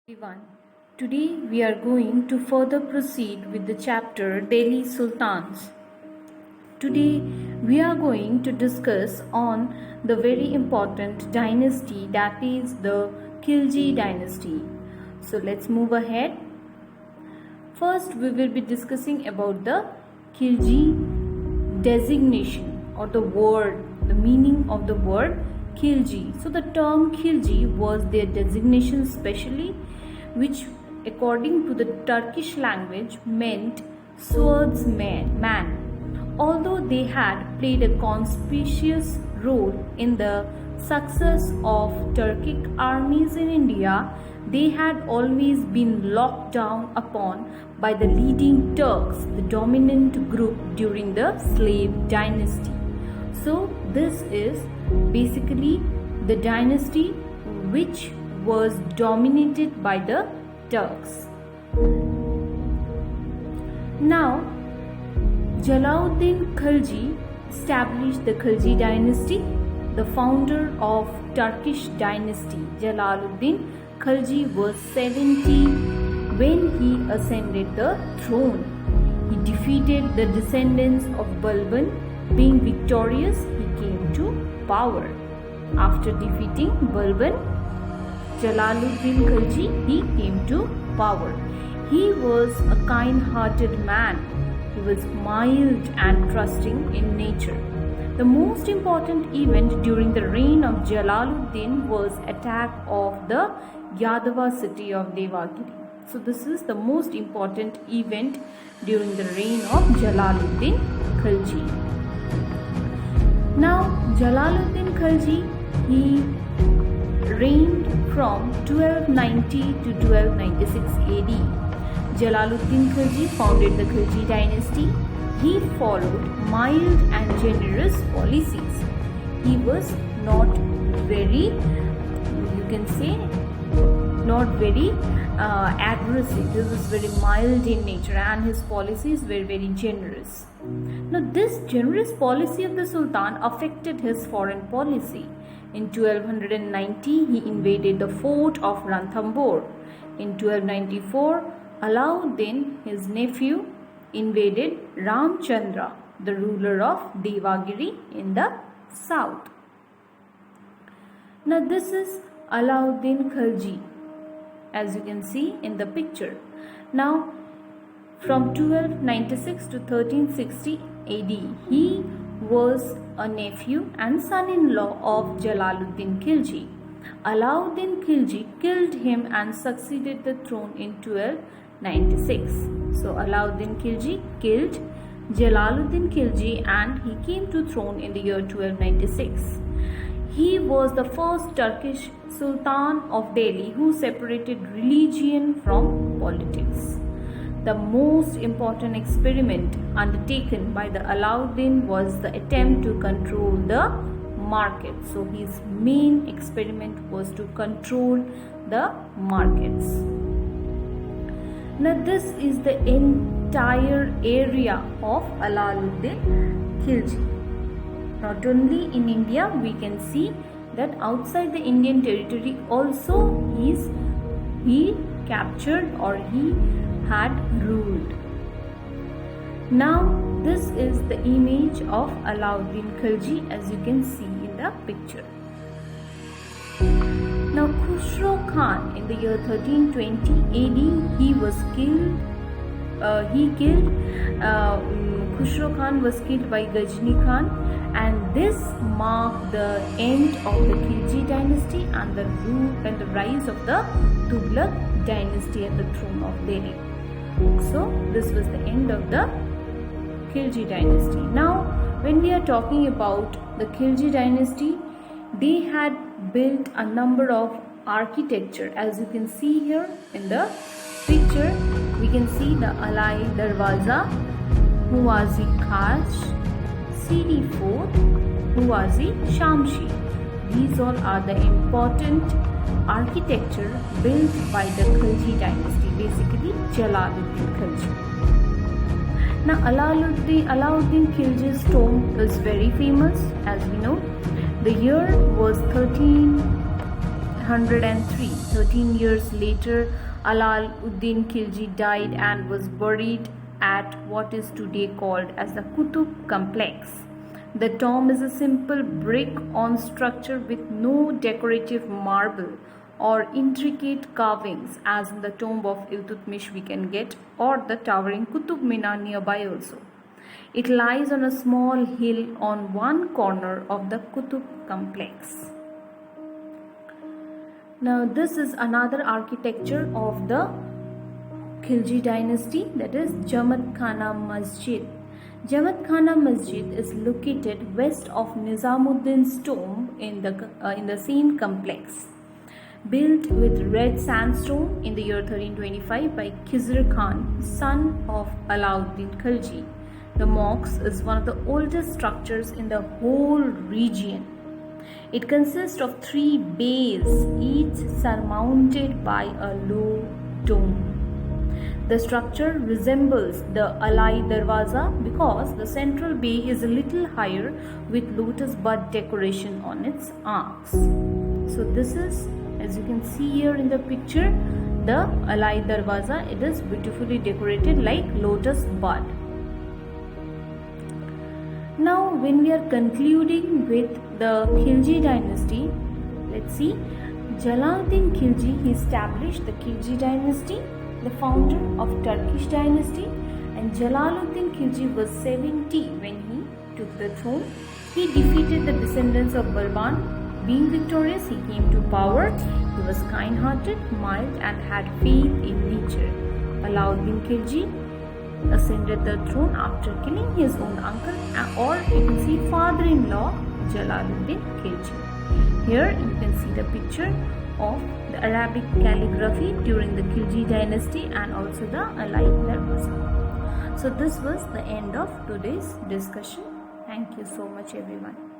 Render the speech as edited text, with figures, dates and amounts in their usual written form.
Everyone, today we are going to further proceed with the chapter Delhi Sultans. Today we are going to discuss on the very important dynasty, that is the Khilji dynasty. So let's move ahead. First we will be discussing about the Khilji designation or the word, the meaning of the word Khilji. So the term Khilji was their designation specially, which according to the Turkish language meant swordsman. Although they had played a conspicuous role in the success of Turkic armies in India, they had always been looked down upon by the leading Turks, the dominant group during the slave dynasty. So this is basically the dynasty which was dominated by the Turks. Now, Jalaluddin Khilji established the Khilji dynasty. The founder of Turkish dynasty, Jalaluddin Khilji, was 70 when he ascended the throne. He defeated the descendants of Balban. Being victorious, he came to power. After defeating Balban, Jalaluddin Khilji, he came to power. He was a kind-hearted man. He was mild and trusting in nature. The most important event during the reign of Jalaluddin was attack of the Yadava city of Devagiri. So this is the most important event during the reign of Jalaluddin Khilji. Now Jalaluddin Khilji, he reigned from 1290 to 1296 AD. Jalaluddin Khilji founded the Khilji dynasty. He followed mild and generous policies. He was not very, you can say, not very aggressive. He was very mild in nature and his policies were very generous. Now this generous policy of the Sultan affected his foreign policy. In 1290, he invaded the fort of Ranthambore. In 1294, Alauddin, his nephew, invaded Ramchandra, the ruler of Devagiri in the south. Now this is Alauddin Khilji, as you can see in the picture. Now from 1296 to 1360 AD, he was a nephew and son-in-law of Jalaluddin Khilji. Alauddin Khilji killed him and succeeded the throne in 1296. So Alauddin Khilji killed Jalaluddin Khilji and he came to throne in the year 1296. He was the first Turkish Sultan of Delhi who separated religion from politics. The most important experiment undertaken by the Alauddin was the attempt to control the market. So his main experiment was to control the markets. Now this is the entire area of Alauddin Khilji. Not only in India, we can see that outside the Indian territory also he captured or he had ruled. Now this is the image of Alauddin Khilji, as you can see in the picture. Now Khusro Khan in the year 1320 AD, he was killed. Khusro Khan was killed by Ghazni Khan, and this marked the end of the Khilji dynasty and the rise of the Tughlaq dynasty at the throne of Delhi. So this was the end of the Khilji dynasty. Now when we are talking about the Khilji dynasty, they had built a number of architecture. As you can see here in the picture, we can see the Alai Darwaza, Huwazi Khash, Siri Fort, Huwazi Shamshi. These all are the important architecture built by the Khilji dynasty, basically Jalaluddin Khilji. Now Alauddin Khilji's tomb is very famous, as we know. The year was 13 803. 13 years later, Alauddin Khilji died and was buried at what is today called as the Qutub complex. The tomb is a simple brick-on structure with no decorative marble or intricate carvings as in the tomb of Iltutmish we can get, or the towering Qutub Minar nearby also. It lies on a small hill on one corner of the Qutub complex. Now this is another architecture of the Khilji dynasty, that is Jamaat Khana Masjid. Jamaat Khana Masjid is located west of Nizamuddin's tomb in the same complex. Built with red sandstone in the year 1325 by Khizr Khan, son of Alauddin Khilji. The mosque is one of the oldest structures in the whole region. It consists of 3 bays, each surmounted by a low dome. The structure resembles the Alai Darwaza because the central bay is a little higher with lotus bud decoration on its arcs. So this is, as you can see here in the picture, the Alai Darwaza. It is beautifully decorated like lotus bud. Now when we are concluding with the Khilji dynasty, let's see. Jalaluddin Khilji, he established the Khilji dynasty, the founder of Turkish dynasty, and Jalaluddin Khilji was 70 when he took the throne. He defeated the descendants of Balban. Being victorious, he came to power. He was kind-hearted, mild, and had faith in nature. Alauddin Khilji ascended the throne after killing his own uncle, or you can see father-in-law, Jalaluddin Khilji. Here you can see the picture of the Arabic calligraphy during the Khilji dynasty and also the Alai Darwaza. So this was the end of today's discussion. Thank you so much everyone.